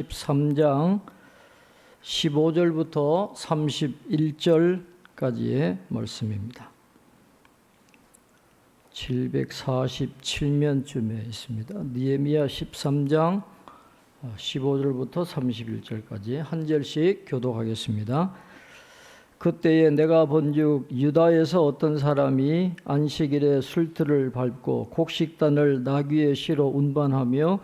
13장 15절부터 31절까지의 말씀입니다. 747면쯤에 있습니다. 느헤미야 13장 15절부터 31절까지 한 절씩 교독하겠습니다. 그때에 내가 본즉 유다에서 어떤 사람이 안식일에 술틀을 밟고 곡식단을 나귀의 시로 운반하며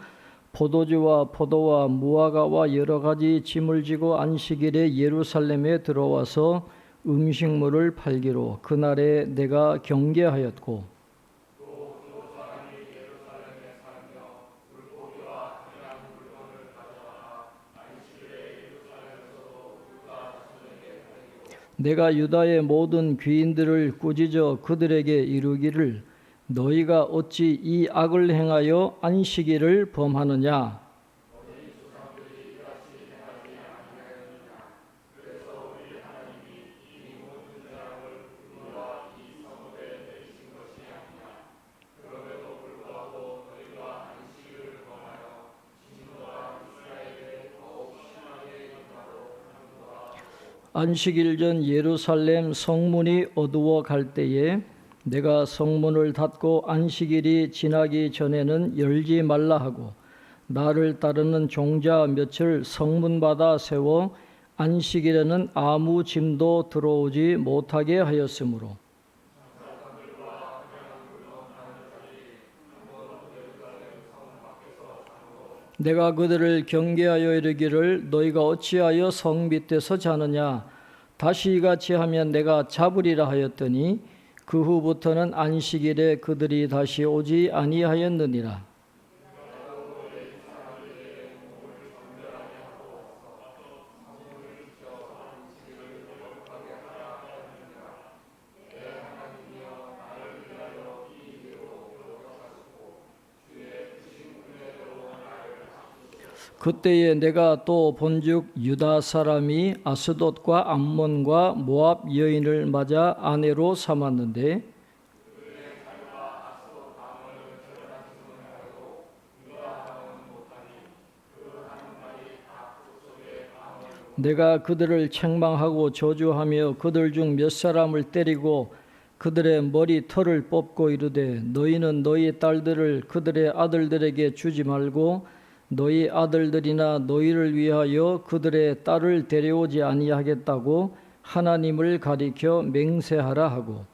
포도주와 포도와 무화과와 여러 가지 짐을 지고 안식일에 예루살렘에 들어와서 음식물을 팔기로 그날에 내가 경계하였고 내가 유다의 모든 귀인들을 꾸짖어 그들에게 이르기를 너희가 어찌 이 악을 행하여 안식일을 범하느냐? 안식일 전 예루살렘 성문이 어두워 갈 때에 내가 성문을 닫고 안식일이 지나기 전에는 열지 말라 하고 나를 따르는 종자 몇을 성문 받아 세워 안식일에는 아무 짐도 들어오지 못하게 하였으므로 내가 그들을 경계하여 이르기를 너희가 어찌하여 성 밑에서 자느냐 다시 이같이 하면 내가 잡으리라 하였더니 그 후부터는 안식일에 그들이 다시 오지 아니하였느니라. 그때에 내가 또 본즉 유다 사람이 아스돗과 암몬과 모압 여인을 맞아 아내로 삼았는데 내가 그들을 책망하고 저주하며 그들 중 몇 사람을 때리고 그들의 머리 털을 뽑고 이르되 너희는 너희 딸들을 그들의 아들들에게 주지 말고 너희 아들들이나 너희를 위하여 그들의 딸을 데려오지 아니하겠다고 하나님을 가리켜 맹세하라 하고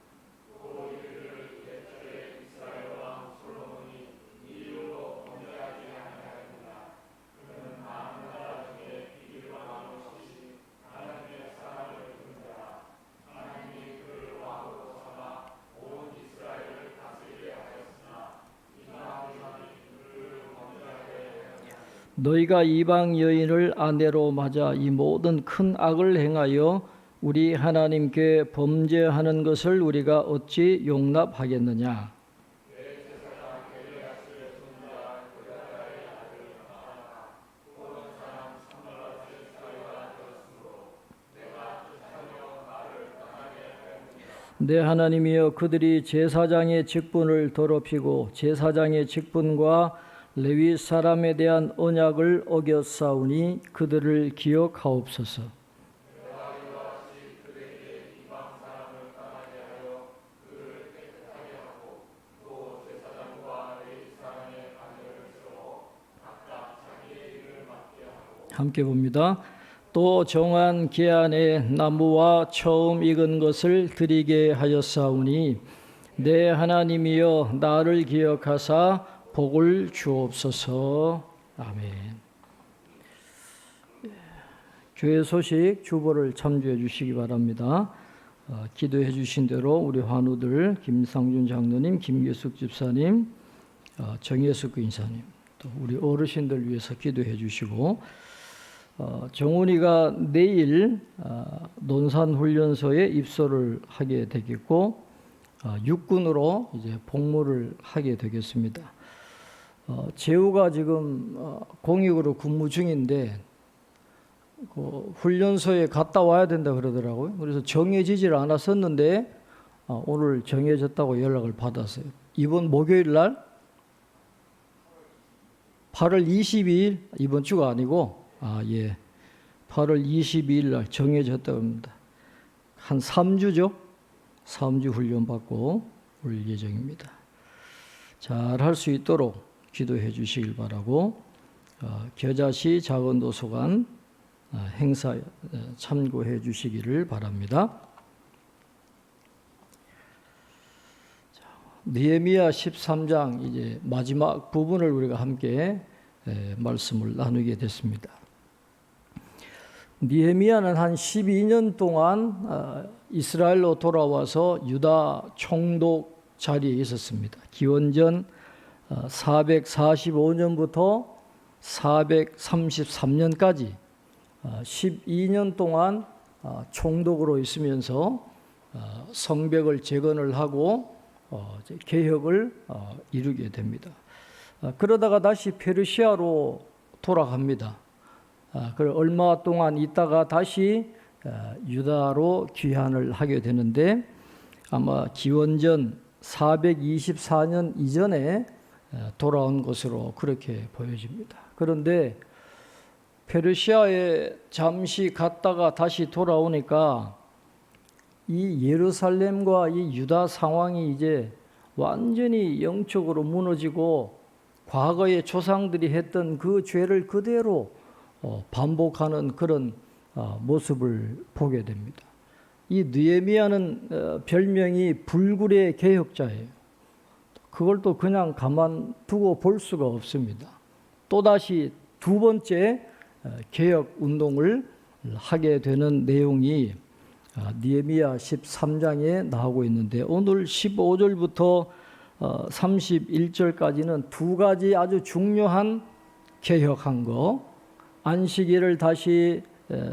너희가 이방 여인을 아내로 맞아 이 모든 큰 악을 행하여 우리 하나님께 범죄하는 것을 우리가 어찌 용납하겠느냐? 내 하나님이여 그들이 제사장의 직분을 더럽히고 제사장의 직분과 레위 사람에 대한 언약을 어겼사오니 그들을 기억하옵소서. 함께 봅니다. 또 정한 기한에 나무와 처음 익은 것을 드리게 하였사오니 내 하나님이여 나를 기억하사 복을 주옵소서. 아멘. 교회 소식 주보를 참조해 주시기 바랍니다. 기도해 주신 대로 우리 환우들 김상준 장로님, 김계숙 집사님, 정예숙 인사님, 또 우리 어르신들 위해서 기도해 주시고 정훈이가 내일 논산훈련소에 입소를 하게 되겠고 육군으로 이제 복무를 하게 되겠습니다. 재우가 지금 공익으로 근무 중인데 훈련소에 갔다 와야 된다 그러더라고요. 그래서 정해지질 않았었는데 오늘 정해졌다고 연락을 받았어요. 이번 목요일 날 8월 22일 이번 주가 아니고 예. 8월 22일 날 정해졌다고 합니다. 한 3주죠? 3주 훈련 받고 올 예정입니다. 잘 할 수 있도록 기도해 주시길 바라고, 겨자시 작은도서관 행사 참고해 주시기를 바랍니다. 느헤미야 13장 이제 마지막 부분을 우리가 함께 말씀을 나누게 됐습니다. 느헤미야는 한 12년 동안 이스라엘로 돌아와서 유다 총독 자리에 있었습니다. 기원전 445년부터 433년까지 12년 동안 총독으로 있으면서 성벽을 재건을 하고 개혁을 이루게 됩니다. 그러다가 다시 페르시아로 돌아갑니다. 그리고 얼마 동안 있다가 다시 유다로 귀환을 하게 되는데, 아마 기원전 424년 이전에 돌아온 것으로 그렇게 보여집니다. 그런데 페르시아에 잠시 갔다가 다시 돌아오니까 이 예루살렘과 이 유다 상황이 이제 완전히 영적으로 무너지고, 과거의 조상들이 했던 그 죄를 그대로 반복하는 그런 모습을 보게 됩니다. 이 느헤미야는 별명이 불굴의 개혁자예요. 그걸 또 그냥 가만두고 볼 수가 없습니다. 또다시 두 번째 개혁 운동을 하게 되는 내용이 느헤미야 13장에 나오고 있는데, 오늘 15절부터 31절까지는 두 가지 아주 중요한 개혁한 거, 안식일을 다시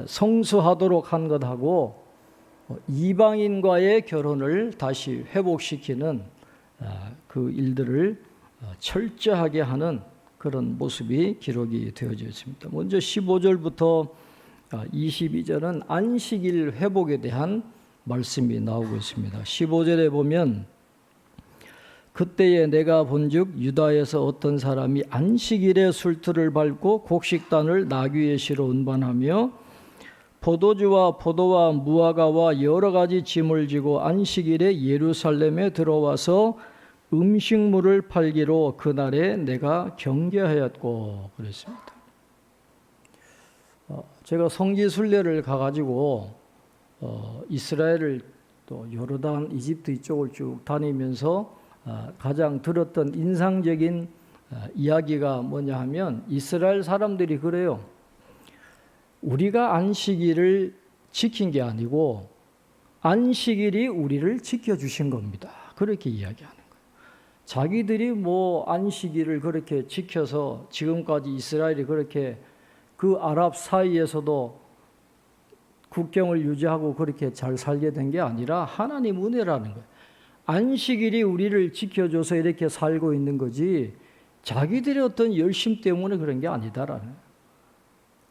성수하도록 한 것하고 이방인과의 결혼을 다시 회복시키는 그 일들을 철저하게 하는 그런 모습이 기록이 되어져 있습니다. 먼저 15절부터 22절은 안식일 회복에 대한 말씀이 나오고 있습니다. 15절에 보면, 그때에 내가 본즉 유다에서 어떤 사람이 안식일에 술틀을 밟고 곡식단을 나귀의 시로 운반하며 포도주와 포도와 무화과와 여러 가지 짐을 지고 안식일에 예루살렘에 들어와서 음식물을 팔기로 그날에 내가 경계하였고 그랬습니다. 제가 성지순례를 가가지고 이스라엘을 또 요르단, 이집트 이쪽을 쭉 다니면서 가장 들었던 인상적인 이야기가 뭐냐 하면, 이스라엘 사람들이 그래요. 우리가 안식일을 지킨 게 아니고 안식일이 우리를 지켜주신 겁니다. 그렇게 이야기하는 거예요. 자기들이 뭐 안식일을 그렇게 지켜서 지금까지 이스라엘이 그렇게 그 아랍 사이에서도 국경을 유지하고 그렇게 잘 살게 된 게 아니라 하나님 은혜라는 거예요. 안식일이 우리를 지켜줘서 이렇게 살고 있는 거지, 자기들의 어떤 열심 때문에 그런 게 아니다라는 거예요.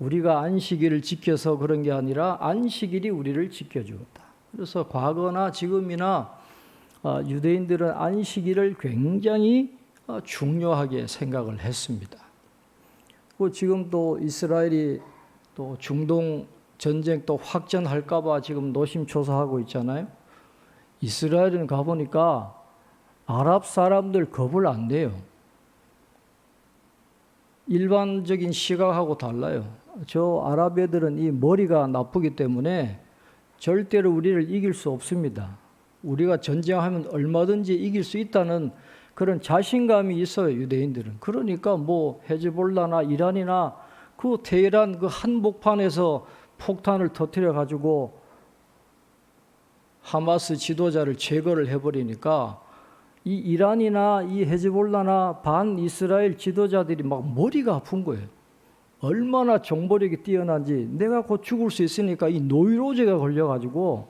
우리가 안식일을 지켜서 그런 게 아니라 안식일이 우리를 지켜주었다. 그래서 과거나 지금이나 유대인들은 안식일을 굉장히 중요하게 생각을 했습니다. 지금 또 이스라엘이 또 중동 전쟁 또 확전할까 봐 지금 노심초사하고 있잖아요. 이스라엘은 가보니까 아랍 사람들 겁을 안 내요. 일반적인 시각하고 달라요. 저 아랍 애들은 이 머리가 나쁘기 때문에 절대로 우리를 이길 수 없습니다. 우리가 전쟁하면 얼마든지 이길 수 있다는 그런 자신감이 있어요, 유대인들은. 그러니까 뭐 헤즈볼라나 이란이나 그 테헤란 그 한복판에서 폭탄을 터뜨려 가지고 하마스 지도자를 제거를 해버리니까 이 이란이나 이 헤즈볼라나 반 이스라엘 지도자들이 막 머리가 아픈 거예요. 얼마나 정보력이 뛰어난지. 내가 곧 죽을 수 있으니까 이 노이로제가 걸려가지고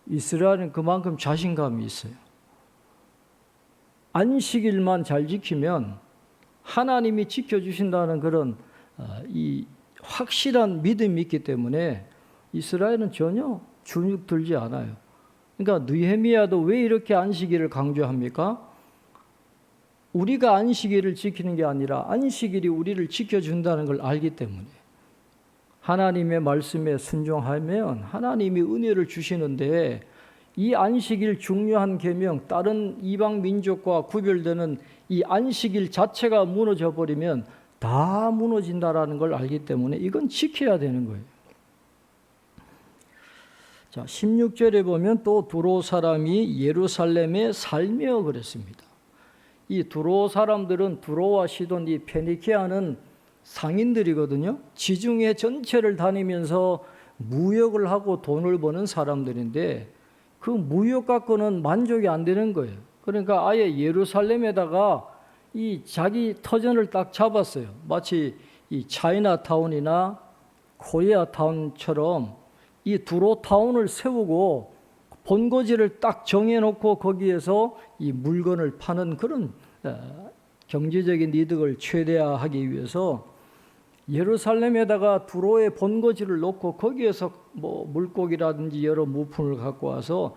이스라엘은 그만큼 자신감이 있어요. 안식일만 잘 지키면 하나님이 지켜주신다는 그런 이 확실한 믿음이 있기 때문에 이스라엘은 전혀 주눅 들지 않아요. 그러니까 느헤미야도 왜 이렇게 안식일을 강조합니까? 우리가 안식일을 지키는 게 아니라 안식일이 우리를 지켜준다는 걸 알기 때문에. 하나님의 말씀에 순종하면 하나님이 은혜를 주시는데, 이 안식일 중요한 계명, 다른 이방 민족과 구별되는 이 안식일 자체가 무너져 버리면 다 무너진다라는 걸 알기 때문에 이건 지켜야 되는 거예요. 자, 16절에 보면 또 두로 사람이 예루살렘에 살며 그랬습니다. 이 두로 사람들은 두로와 시돈, 이 페니키아는 상인들이거든요. 지중해 전체를 다니면서 무역을 하고 돈을 버는 사람들인데, 그 무역 갖고는 만족이 안 되는 거예요. 그러니까 아예 예루살렘에다가 이 자기 터전을 딱 잡았어요. 마치 이 차이나타운이나 코리아타운처럼 이 두로타운을 세우고 본거지를 딱 정해놓고 거기에서 이 물건을 파는 그런 경제적인 이득을 최대화하기 위해서 예루살렘에다가 두로의 본거지를 놓고 거기에서 뭐 물고기라든지 여러 물품을 갖고 와서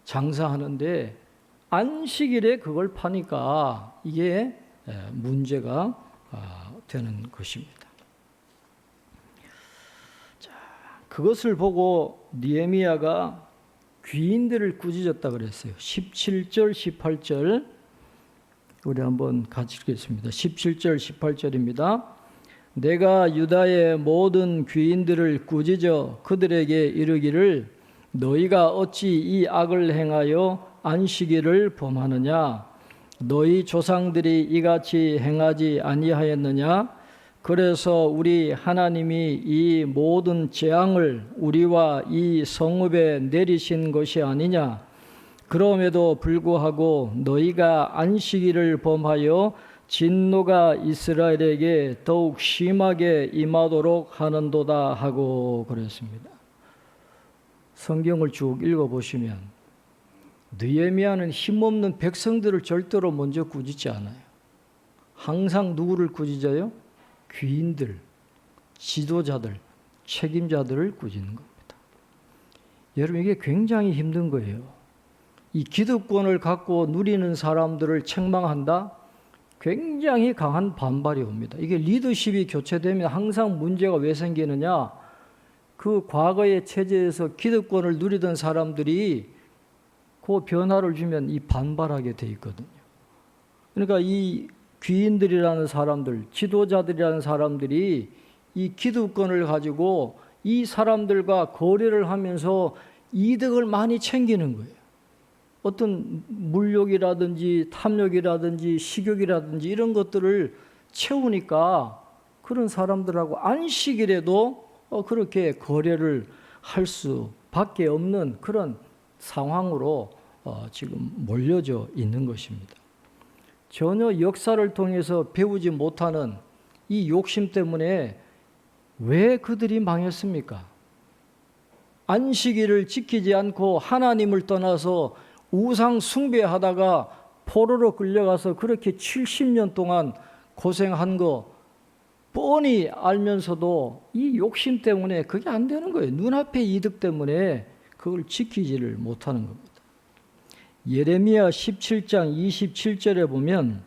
장사하는데, 안식일에 그걸 파니까 이게 문제가 되는 것입니다. 자, 그것을 보고 느헤미야가 귀인들을 꾸짖었다 그랬어요. 17절, 18절 우리 한번 같이 읽겠습니다. 17절, 18절입니다. 내가 유다의 모든 귀인들을 꾸짖어 그들에게 이르기를 너희가 어찌 이 악을 행하여 안식일을 범하느냐? 너희 조상들이 이같이 행하지 아니하였느냐? 그래서 우리 하나님이 이 모든 재앙을 우리와 이 성읍에 내리신 것이 아니냐? 그럼에도 불구하고 너희가 안식일을 범하여 진노가 이스라엘에게 더욱 심하게 임하도록 하는도다 하고 그랬습니다. 성경을 쭉 읽어보시면 느헤미야는 힘없는 백성들을 절대로 먼저 꾸짖지 않아요. 항상 누구를 꾸짖어요? 귀인들, 지도자들, 책임자들을 꾸짖는 겁니다. 여러분, 이게 굉장히 힘든 거예요. 이 기득권을 갖고 누리는 사람들을 책망한다? 굉장히 강한 반발이 옵니다. 이게 리더십이 교체되면 항상 문제가 왜 생기느냐? 그 과거의 체제에서 기득권을 누리던 사람들이 그 변화를 주면 이 반발하게 돼 있거든요. 그러니까 이 귀인들이라는 사람들, 지도자들이라는 사람들이 이 기득권을 가지고 이 사람들과 거래를 하면서 이득을 많이 챙기는 거예요. 어떤 물욕이라든지 탐욕이라든지 식욕이라든지 이런 것들을 채우니까 그런 사람들하고 안식일에도 그렇게 거래를 할 수밖에 없는 그런 상황으로 지금 몰려져 있는 것입니다. 전혀 역사를 통해서 배우지 못하는 이 욕심 때문에 왜 그들이 망했습니까? 안식일을 지키지 않고 하나님을 떠나서 우상 숭배하다가 포로로 끌려가서 그렇게 70년 동안 고생한 거 뻔히 알면서도 이 욕심 때문에 그게 안 되는 거예요. 눈앞의 이득 때문에 그걸 지키지를 못하는 겁니다. 예레미야 17장 27절에 보면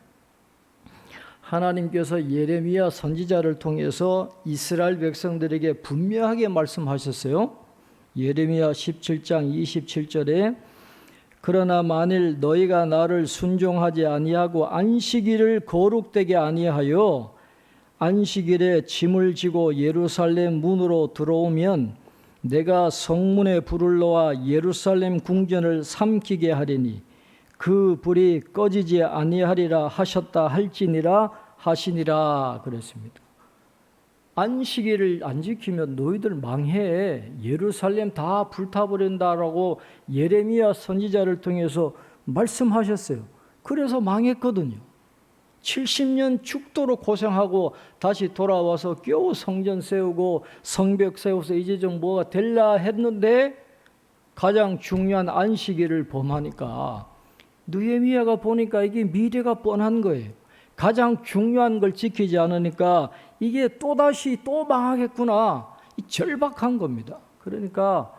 하나님께서 예레미야 선지자를 통해서 이스라엘 백성들에게 분명하게 말씀하셨어요. 예레미야 17장 27절에 그러나 만일 너희가 나를 순종하지 아니하고 안식일을 거룩되게 아니하여 안식일에 짐을 지고 예루살렘 문으로 들어오면 내가 성문에 불을 놓아 예루살렘 궁전을 삼키게 하리니 그 불이 꺼지지 아니하리라 하셨다 할지니라 하시니라 그랬습니다. 안식일을 안 지키면 너희들 망해. 예루살렘 다 불타버린다라고 예레미야 선지자를 통해서 말씀하셨어요. 그래서 망했거든요. 70년 죽도록 고생하고 다시 돌아와서 겨우 성전 세우고 성벽 세워서 이제 좀 뭐가 될라 했는데 가장 중요한 안식일을 범하니까 느헤미야가 보니까 이게 미래가 뻔한 거예요. 가장 중요한 걸 지키지 않으니까 이게 또다시 또 망하겠구나. 이 절박한 겁니다. 그러니까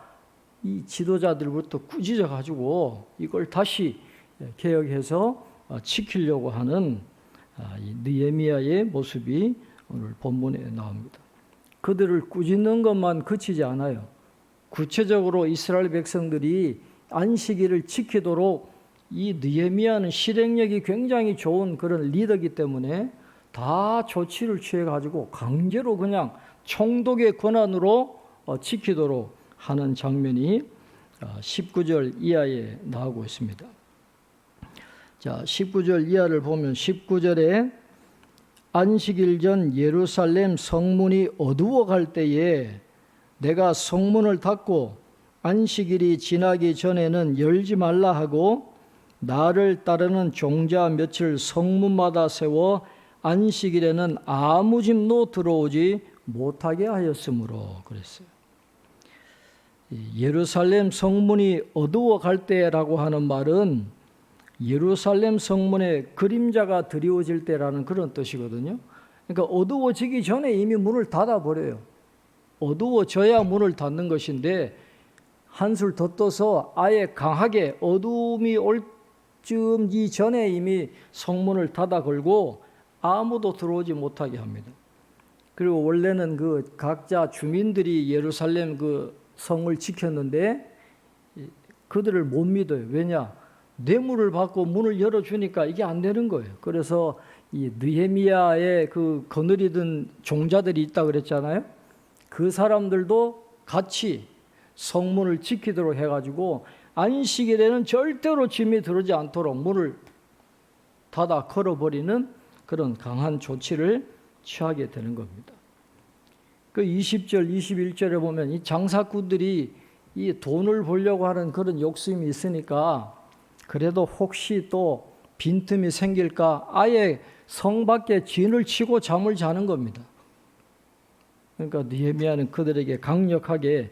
이 지도자들부터 꾸짖어 가지고 이걸 다시 개혁해서 지키려고 하는 이 느헤미야의 모습이 오늘 본문에 나옵니다. 그들을 꾸짖는 것만 그치지 않아요. 구체적으로 이스라엘 백성들이 안식일을 지키도록 이 느헤미야는 실행력이 굉장히 좋은 그런 리더이기 때문에 다 조치를 취해가지고 강제로 그냥 총독의 권한으로 지키도록 하는 장면이 19절 이하에 나오고 있습니다. 자, 19절 이하를 보면 19절에 안식일 전 예루살렘 성문이 어두워갈 때에 내가 성문을 닫고 안식일이 지나기 전에는 열지 말라 하고 나를 따르는 종자 며칠 성문마다 세워 안식일에는 아무 집도 들어오지 못하게 하였으므로 그랬어요. 예루살렘 성문이 어두워갈 때라고 하는 말은 예루살렘 성문에 그림자가 드리워질 때라는 그런 뜻이거든요. 그러니까 어두워지기 전에 이미 문을 닫아버려요. 어두워져야 문을 닫는 것인데 한술 더 떠서 아예 강하게 어두움이 올 즈음 이전에 이미 성문을 닫아 걸고 아무도 들어오지 못하게 합니다. 그리고 원래는 그 각자 주민들이 예루살렘 그 성을 지켰는데 그들을 못 믿어요. 왜냐? 뇌물을 받고 문을 열어주니까 이게 안 되는 거예요. 그래서 이 느헤미야의 그 거느리던 종자들이 있다 그랬잖아요. 그 사람들도 같이 성문을 지키도록 해가지고 안식일에는 절대로 짐이 들어오지 않도록 문을 닫아 걸어버리는 그런 강한 조치를 취하게 되는 겁니다. 그 20절, 21절에 보면 이 장사꾼들이 이 돈을 벌려고 하는 그런 욕심이 있으니까 그래도 혹시 또 빈틈이 생길까 아예 성 밖에 진을 치고 잠을 자는 겁니다. 그러니까 느헤미야는 그들에게 강력하게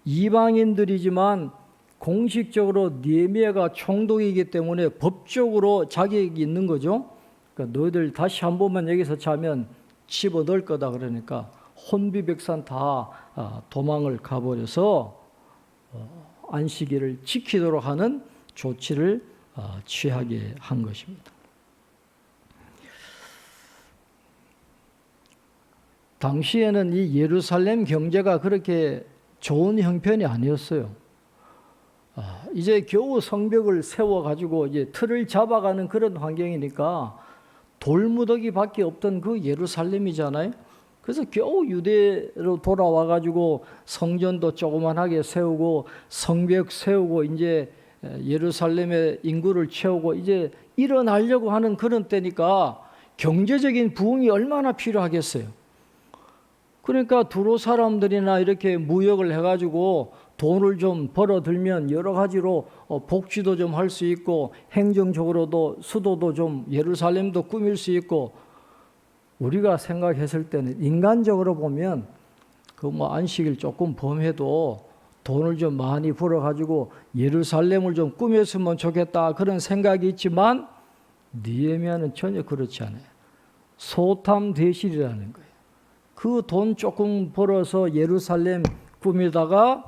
이방인들이지만 공식적으로 느헤미야가 총독이기 때문에 법적으로 자격이 있는 거죠. 그러니까 너희들 다시 한 번만 여기서 자면 집어넣을 거다 그러니까 혼비백산 다 도망을 가버려서 안식일을 지키도록 하는 조치를 취하게 한 것입니다. 당시에는 이 예루살렘 경제가 그렇게 좋은 형편이 아니었어요. 이제 겨우 성벽을 세워가지고 이제 틀을 잡아가는 그런 환경이니까 돌무더기밖에 없던 그 예루살렘이잖아요. 그래서 겨우 유대로 돌아와가지고 성전도 조그만하게 세우고 성벽 세우고 이제 예루살렘의 인구를 채우고 이제 일어나려고 하는 그런 때니까 경제적인 부흥이 얼마나 필요하겠어요. 그러니까 두로 사람들이나 이렇게 무역을 해가지고 돈을 좀 벌어들면 여러 가지로 복지도 좀 할 수 있고 행정적으로도 수도도 좀 예루살렘도 꾸밀 수 있고 우리가 생각했을 때는 인간적으로 보면 그 뭐 안식일 조금 범해도 돈을 좀 많이 벌어가지고 예루살렘을 좀 꾸몄으면 좋겠다 그런 생각이 있지만 느헤미야는 전혀 그렇지 않아요. 소탐대실이라는 거예요. 그 돈 조금 벌어서 예루살렘 꾸미다가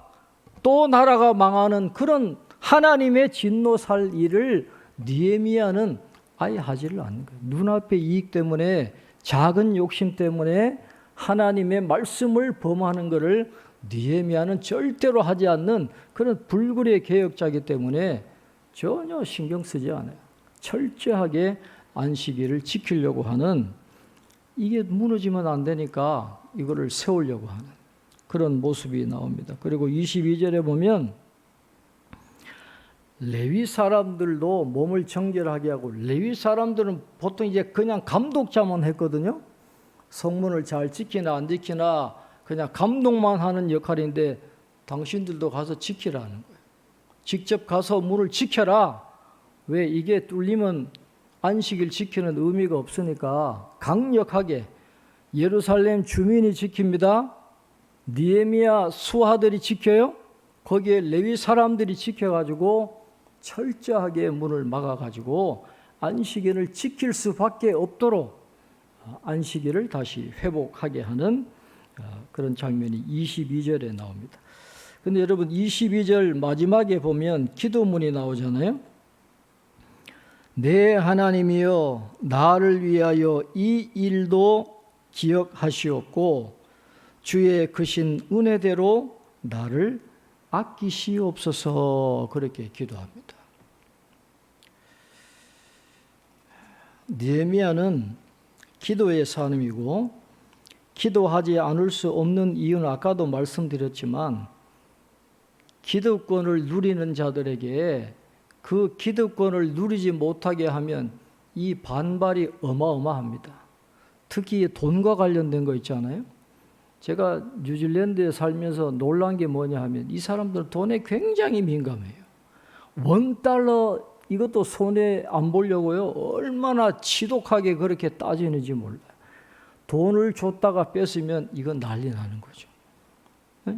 또 나라가 망하는 그런 하나님의 진노 살 일을 느헤미야는 아예 하지를 않는 거예요. 눈앞의 이익 때문에 작은 욕심 때문에 하나님의 말씀을 범하는 것을 느헤미야는 절대로 하지 않는 그런 불굴의 개혁자이기 때문에 전혀 신경 쓰지 않아요. 철저하게 안식일을 지키려고 하는 이게 무너지면 안 되니까 이거를 세우려고 하는 그런 모습이 나옵니다. 그리고 22절에 보면 레위 사람들도 몸을 정결하게 하고 레위 사람들은 보통 이제 그냥 감독자만 했거든요. 성문을 잘 지키나 안 지키나 그냥 감독만 하는 역할인데 당신들도 가서 지키라는 거예요. 직접 가서 문을 지켜라. 왜? 이게 뚫리면 안식일 지키는 의미가 없으니까 강력하게 예루살렘 주민이 지킵니다. 느헤미야 수하들이 지켜요. 거기에 레위 사람들이 지켜가지고 철저하게 문을 막아가지고 안식일을 지킬 수밖에 없도록 안식일을 다시 회복하게 하는 그런 장면이 22절에 나옵니다. 근데 여러분 22절 마지막에 보면 기도문이 나오잖아요. 내 하나님이여 나를 위하여 이 일도 기억하시옵고 주의 크신 은혜대로 나를 아끼시옵소서 그렇게 기도합니다. 느헤미야는 기도의 사람이고 기도하지 않을 수 없는 이유는 아까도 말씀드렸지만 기득권을 누리는 자들에게 그 기득권을 누리지 못하게 하면 이 반발이 어마어마합니다. 특히 돈과 관련된 거 있잖아요. 제가 뉴질랜드에 살면서 놀란 게 뭐냐 하면 이 사람들은 돈에 굉장히 민감해요. $1 이것도 손에 안 보려고요. 얼마나 지독하게 그렇게 따지는지 몰라요. 돈을 줬다가 뺐으면 이건 난리 나는 거죠.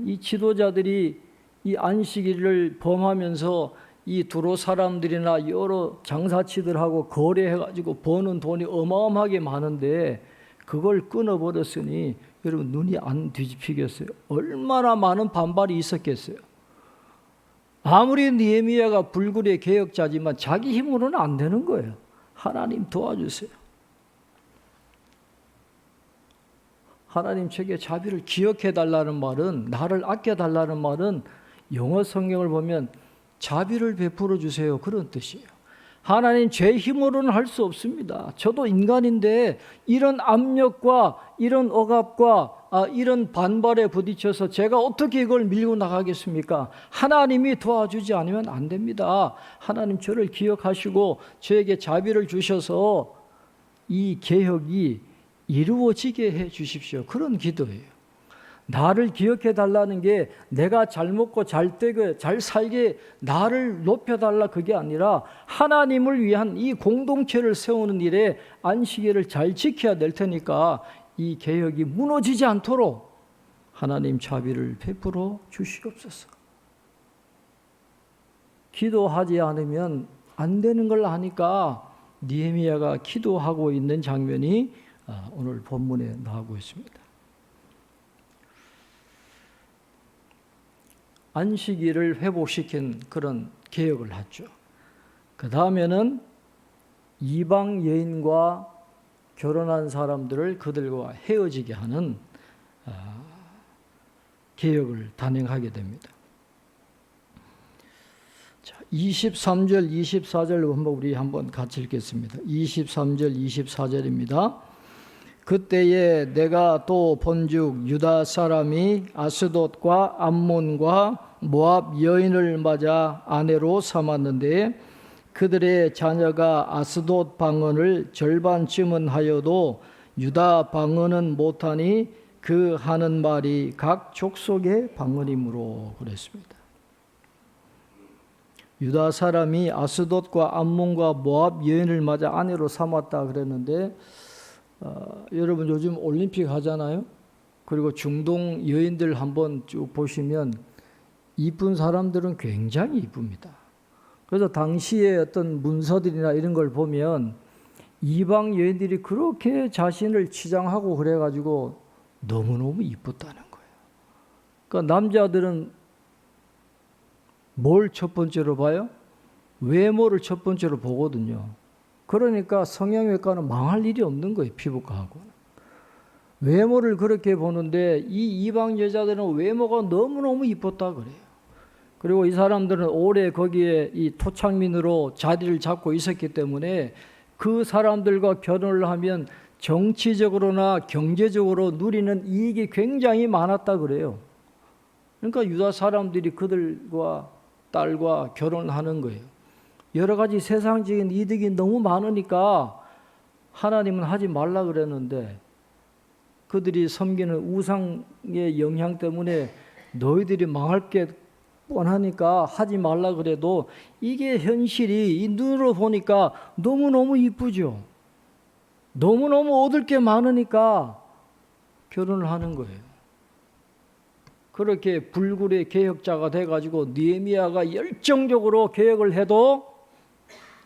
이 지도자들이 이 안식일을 범하면서 이 두로 사람들이나 여러 장사치들하고 거래해가지고 버는 돈이 어마어마하게 많은데 그걸 끊어버렸으니 여러분 눈이 안 뒤집히겠어요? 얼마나 많은 반발이 있었겠어요? 아무리 느헤미야가 불굴의 개혁자지만 자기 힘으로는 안 되는 거예요. 하나님 도와주세요. 하나님 책에 자비를 기억해달라는 말은, 나를 아껴달라는 말은 영어 성경을 보면 자비를 베풀어 주세요 그런 뜻이에요. 하나님 제 힘으로는 할 수 없습니다. 저도 인간인데 이런 압력과 이런 억압과 이런 반발에 부딪혀서 제가 어떻게 이걸 밀고 나가겠습니까? 하나님이 도와주지 않으면 안 됩니다. 하나님 저를 기억하시고 저에게 자비를 주셔서 이 개혁이 이루어지게 해 주십시오. 그런 기도예요. 나를 기억해 달라는 게 내가 잘 먹고 잘 되고 잘 살게 나를 높여달라 그게 아니라 하나님을 위한 이 공동체를 세우는 일에 안식일을 잘 지켜야 될 테니까 이 개혁이 무너지지 않도록 하나님 자비를 베풀어 주시옵소서. 기도하지 않으면 안 되는 걸 아니까 느헤미야가 기도하고 있는 장면이 오늘 본문에 나오고 있습니다. 안식일을 회복시킨 그런 개혁을 했죠. 그 다음에는 이방 여인과 결혼한 사람들을 그들과 헤어지게 하는 개혁을 단행하게 됩니다. 자, 23절, 24절 우리 한번 같이 읽겠습니다. 23절, 24절입니다. 그때에 내가 또 본즉 유다 사람이 아스돗과 암몬과 모압 여인을 맞아 아내로 삼았는데 그들의 자녀가 아스돗 방언을 절반쯤은 하여도 유다 방언은 못하니 그 하는 말이 각 족속의 방언이므로 그랬습니다. 유다 사람이 아스돗과 암몬과 모압 여인을 맞아 아내로 삼았다 그랬는데 여러분 요즘 올림픽 하잖아요. 그리고 중동 여인들 한번 쭉 보시면 이쁜 사람들은 굉장히 이쁩니다. 그래서 당시에 어떤 문서들이나 이런 걸 보면 이방 여인들이 그렇게 자신을 치장하고 그래가지고 너무너무 이뻤다는 거예요. 그러니까 남자들은 뭘 첫 번째로 봐요? 외모를 첫 번째로 보거든요. 그러니까 성형외과는 망할 일이 없는 거예요. 피부과하고는. 외모를 그렇게 보는데 이 이방 여자들은 외모가 너무너무 이뻤다 그래요. 그리고 이 사람들은 오래 거기에 이 토착민으로 자리를 잡고 있었기 때문에 그 사람들과 결혼을 하면 정치적으로나 경제적으로 누리는 이익이 굉장히 많았다 그래요. 그러니까 유다 사람들이 그들과 딸과 결혼하는 거예요. 여러 가지 세상적인 이득이 너무 많으니까 하나님은 하지 말라 그랬는데 그들이 섬기는 우상의 영향 때문에 너희들이 망할 게 뻔하니까 하지 말라 그래도 이게 현실이 이 눈으로 보니까 너무너무 이쁘죠. 너무너무 얻을 게 많으니까 결혼을 하는 거예요. 그렇게 불굴의 개혁자가 돼가지고 느헤미야가 열정적으로 개혁을 해도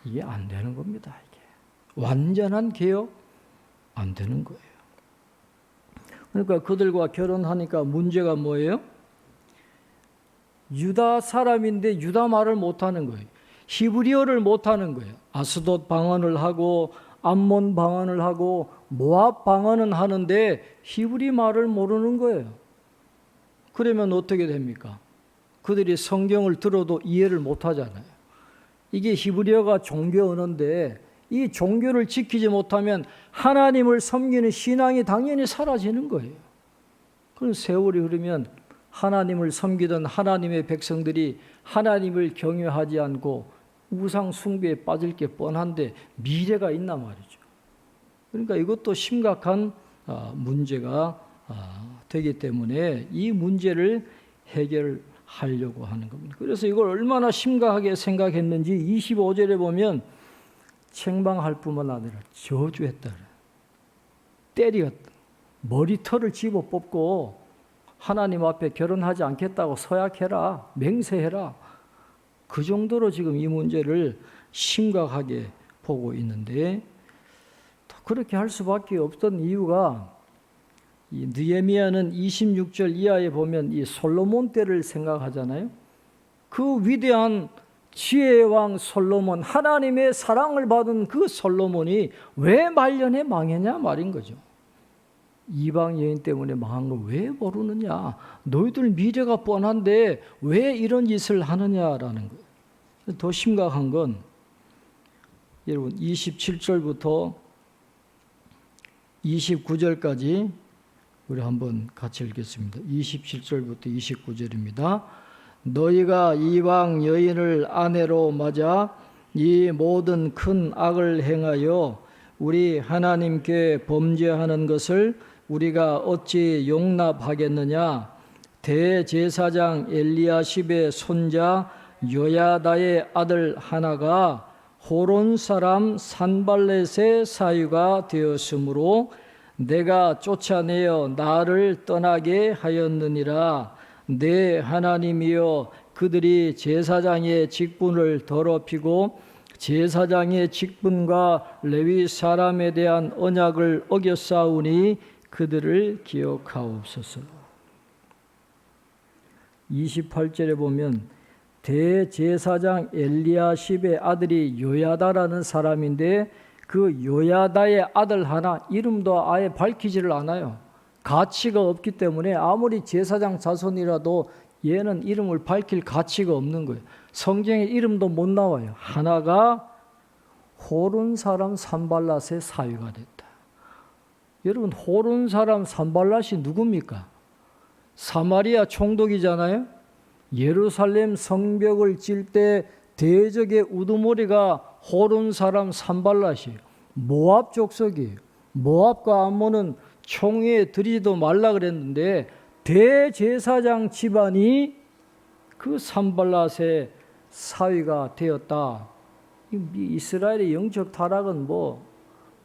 이게 안 되는 겁니다. 이게 완전한 개혁 안 되는 거예요. 그러니까 그들과 결혼하니까 문제가 뭐예요? 유다 사람인데 유다 말을 못하는 거예요. 히브리어를 못하는 거예요. 아스돗 방언을 하고 암몬 방언을 하고 모압 방언은 하는데 히브리 말을 모르는 거예요. 그러면 어떻게 됩니까? 그들이 성경을 들어도 이해를 못하잖아요. 이게 히브리어가 종교 언어인데 이 종교를 지키지 못하면 하나님을 섬기는 신앙이 당연히 사라지는 거예요. 그럼 세월이 흐르면 하나님을 섬기던 하나님의 백성들이 하나님을 경외하지 않고 우상 숭배에 빠질 게 뻔한데 미래가 있나 말이죠. 그러니까 이것도 심각한 문제가 되기 때문에 이 문제를 해결하려고 하는 겁니다. 그래서 이걸 얼마나 심각하게 생각했는지 25절에 보면 책망할 뿐만 아니라 저주했다. 때리었다. 머리털을 집어 뽑고 하나님 앞에 결혼하지 않겠다고 서약해라. 맹세해라. 그 정도로 지금 이 문제를 심각하게 보고 있는데 그렇게 할 수밖에 없던 이유가 이 느헤미야는 26절 이하에 보면 이 솔로몬 때를 생각하잖아요. 그 위대한 지혜의 왕 솔로몬, 하나님의 사랑을 받은 그 솔로몬이 왜 말년에 망했냐 말인 거죠. 이방 여인 때문에 망한 걸 왜 모르느냐. 너희들 미래가 뻔한데 왜 이런 짓을 하느냐라는 거예요. 더 심각한 건 여러분 27절부터 29절까지 우리 한번 같이 읽겠습니다. 27절부터 29절입니다. 너희가 이방 여인을 아내로 맞아 이 모든 큰 악을 행하여 우리 하나님께 범죄하는 것을 우리가 어찌 용납하겠느냐. 대제사장 엘리야십의 손자 요야다의 아들 하나가 호론 사람 산발렛의 사유가 되었으므로 내가 쫓아내어 나를 떠나게 하였느니라. 내 하나님이여, 그들이 제사장의 직분을 더럽히고 제사장의 직분과 레위 사람에 대한 언약을 어겼사오니 그들을 기억하옵소서. 28절에 보면 대제사장 엘리야십의 아들이 요야다라는 사람인데 그 요야다의 아들 하나 이름도 아예 밝히지를 않아요. 가치가 없기 때문에 아무리 제사장 자손이라도 얘는 이름을 밝힐 가치가 없는 거예요. 성경에 이름도 못 나와요. 하나가 호론 사람 산발랏의 사위가 됐다. 여러분, 호론 사람 산발랏이 누굽니까? 사마리아 총독이잖아요. 예루살렘 성벽을 질 때 대적의 우두머리가 호론 사람 산발랏이에요. 모압 족속이에요. 모압과 암몬은 총회에 들이지도 말라 그랬는데 대제사장 집안이 그 산발랏의 사위가 되었다. 이스라엘의 영적 타락은 뭐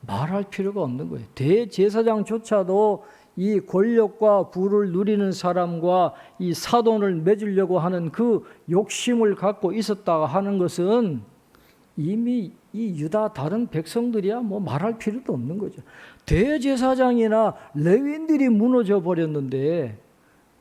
말할 필요가 없는 거예요. 대제사장조차도 이 권력과 부를 누리는 사람과 이 사돈을 맺으려고 하는 그 욕심을 갖고 있었다가 하는 것은 이미 이 유다 다른 백성들이야 뭐 말할 필요도 없는 거죠. 대제사장이나 레위인들이 무너져 버렸는데,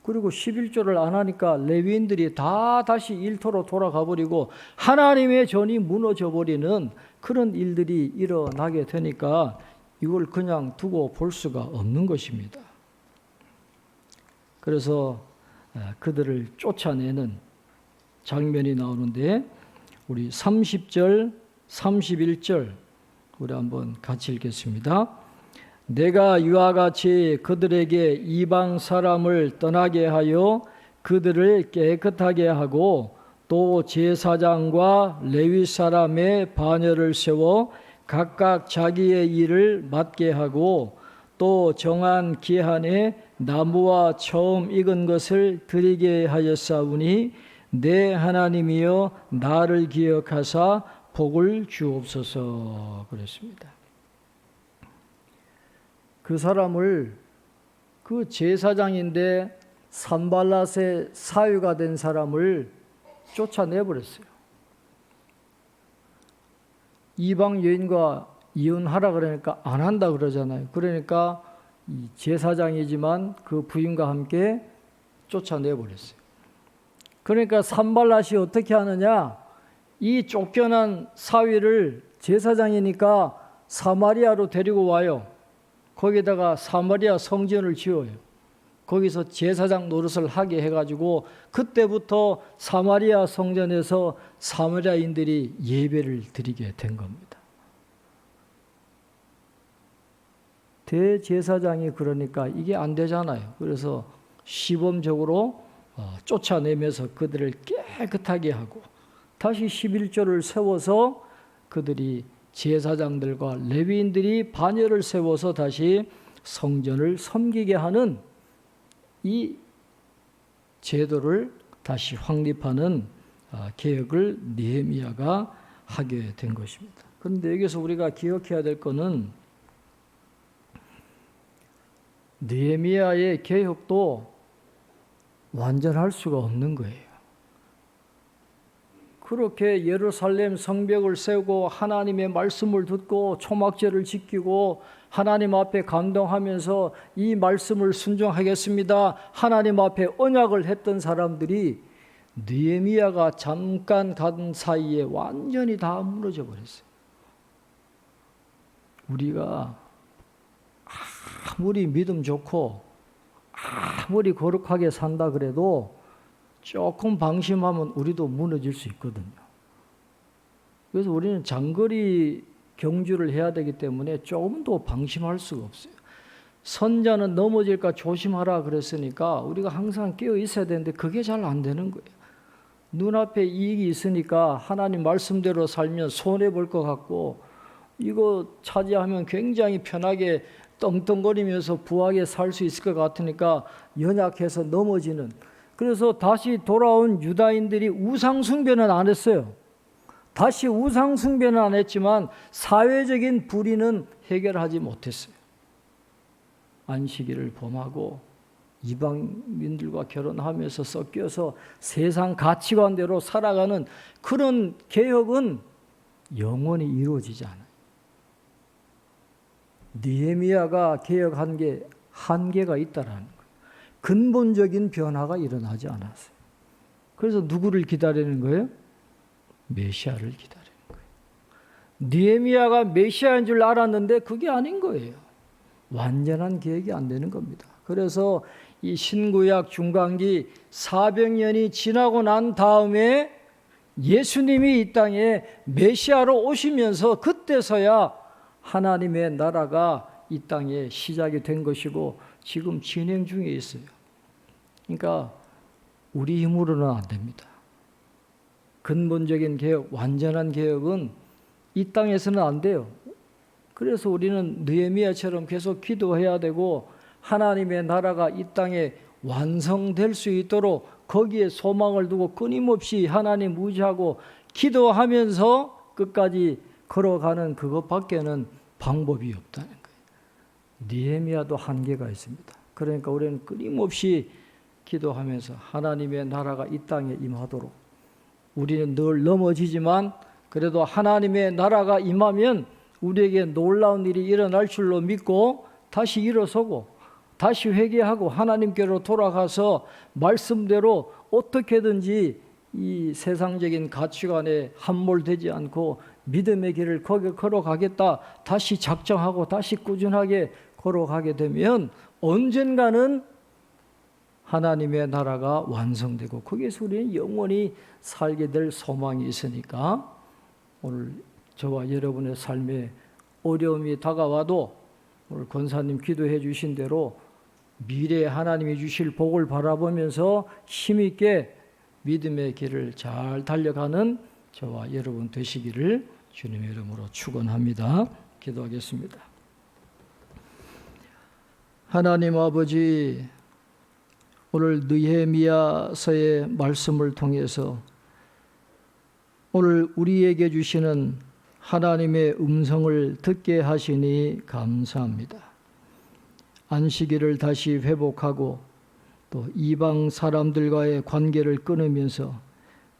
그리고 11조를 안 하니까 레위인들이 다 다시 일터로 돌아가 버리고 하나님의 전이 무너져 버리는 그런 일들이 일어나게 되니까 이걸 그냥 두고 볼 수가 없는 것입니다. 그래서 그들을 쫓아내는 장면이 나오는데 우리 30절, 31절 우리 한번 같이 읽겠습니다. 내가 이와 같이 그들에게 이방 사람을 떠나게 하여 그들을 깨끗하게 하고 또 제사장과 레위 사람의 반열을 세워 각각 자기의 일을 맡게 하고 또 정한 기한에 나무와 처음 익은 것을 드리게 하였사오니 내 하나님이여 나를 기억하사 복을 주옵소서 그랬습니다. 그 사람을, 그 제사장인데 산발랏의 사위가 된 사람을 쫓아내버렸어요. 이방 여인과 이혼하라 그러니까 안 한다 그러잖아요. 그러니까 이 제사장이지만 그 부인과 함께 쫓아내버렸어요. 그러니까 산발랏이 어떻게 하느냐, 이 쫓겨난 사위를 제사장이니까 사마리아로 데리고 와요. 거기다가 사마리아 성전을 지어요. 거기서 제사장 노릇을 하게 해가지고 그때부터 사마리아 성전에서 사마리아인들이 예배를 드리게 된 겁니다. 대제사장이 그러니까 이게 안 되잖아요. 그래서 시범적으로 쫓아내면서 그들을 깨끗하게 하고 다시 11조를 세워서 그들이 제사장들과 레위인들이 반열을 세워서 다시 성전을 섬기게 하는 이 제도를 다시 확립하는 개혁을 느헤미야가 하게 된 것입니다. 그런데 여기서 우리가 기억해야 될 것은 느헤미야의 개혁도 완전할 수가 없는 거예요. 그렇게 예루살렘 성벽을 세우고 하나님의 말씀을 듣고 초막절을 지키고 하나님 앞에 감동하면서 이 말씀을 순종하겠습니다. 하나님 앞에 언약을 했던 사람들이 느헤미야가 잠깐 간 사이에 완전히 다 무너져 버렸어요. 우리가 아무리 믿음 좋고 아무리 거룩하게 산다 그래도 조금 방심하면 우리도 무너질 수 있거든요. 그래서 우리는 장거리 경주를 해야 되기 때문에 조금 더 방심할 수가 없어요. 선자는 넘어질까 조심하라 그랬으니까 우리가 항상 깨어 있어야 되는데 그게 잘 안 되는 거예요. 눈앞에 이익이 있으니까 하나님 말씀대로 살면 손해볼 것 같고 이거 차지하면 굉장히 편하게 떵떵거리면서 부하게 살 수 있을 것 같으니까 연약해서 넘어지는. 그래서 다시 돌아온 유다인들이 우상 숭배는 안 했어요. 다시 우상 숭배는 안 했지만 사회적인 불의는 해결하지 못했어요. 안식일을 범하고 이방민들과 결혼하면서 섞여서 세상 가치관대로 살아가는 그런 개혁은 영원히 이루어지지 않아요. 느헤미야가 개혁한 게 한계가 있다라는 거예요. 근본적인 변화가 일어나지 않았어요. 그래서 누구를 기다리는 거예요? 메시아를 기다리는 거예요. 느헤미야가 메시아인 줄 알았는데 그게 아닌 거예요. 완전한 개혁이 안 되는 겁니다. 그래서 이 신구약 중간기 400년이 지나고 난 다음에 예수님이 이 땅에 메시아로 오시면서 그때서야 하나님의 나라가 이 땅에 시작이 된 것이고 지금 진행 중에 있어요. 그러니까 우리 힘으로는 안 됩니다. 근본적인 개혁, 완전한 개혁은 이 땅에서는 안 돼요. 그래서 우리는 느헤미야처럼 계속 기도해야 되고 하나님의 나라가 이 땅에 완성될 수 있도록 거기에 소망을 두고 끊임없이 하나님 의지하고 기도하면서 끝까지 걸어가는 그것밖에는 방법이 없다는 거예요. 느헤미야도 한계가 있습니다. 그러니까 우리는 끊임없이 기도하면서 하나님의 나라가 이 땅에 임하도록 우리는 늘 넘어지지만 그래도 하나님의 나라가 임하면 우리에게 놀라운 일이 일어날 줄로 믿고 다시 일어서고 다시 회개하고 하나님께로 돌아가서 말씀대로 어떻게든지 이 세상적인 가치관에 함몰되지 않고 믿음의 길을 걸어가겠다 다시 작정하고 다시 꾸준하게 걸어가게 되면 언젠가는 하나님의 나라가 완성되고 거기에서 우리는 영원히 살게 될 소망이 있으니까 오늘 저와 여러분의 삶에 어려움이 다가와도 오늘 권사님 기도해 주신 대로 미래에 하나님이 주실 복을 바라보면서 힘있게 믿음의 길을 잘 달려가는 저와 여러분 되시기를 주님의 이름으로 축원합니다. 기도하겠습니다. 하나님 아버지, 오늘 느헤미야서의 말씀을 통해서 오늘 우리에게 주시는 하나님의 음성을 듣게 하시니 감사합니다. 안식일을 다시 회복하고 또 이방 사람들과의 관계를 끊으면서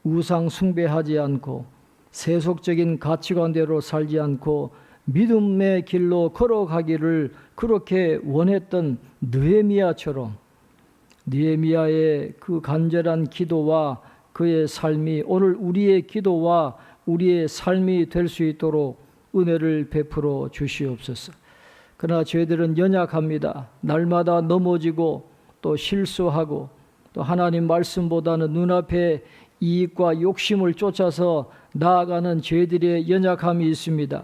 우상 숭배하지 않고 세속적인 가치관대로 살지 않고 믿음의 길로 걸어가기를 그렇게 원했던 느헤미야처럼 느헤미야의 그 간절한 기도와 그의 삶이 오늘 우리의 기도와 우리의 삶이 될 수 있도록 은혜를 베풀어 주시옵소서. 그러나 저희들은 연약합니다. 날마다 넘어지고 또 실수하고 또 하나님 말씀보다는 눈앞에 이익과 욕심을 쫓아서 나아가는 죄들의 연약함이 있습니다.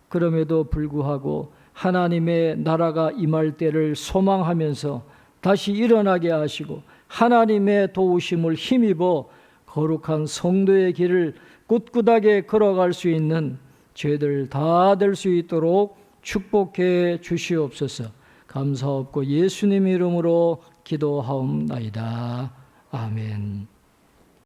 그럼에도 불구하고 하나님의 나라가 임할 때를 소망하면서 다시 일어나게 하시고 하나님의 도우심을 힘입어 거룩한 성도의 길을 꿋꿋하게 걸어갈 수 있는 죄들 다 될 수 있도록 축복해 주시옵소서. 감사없고 예수님 이름으로 기도하옵나이다. 아멘.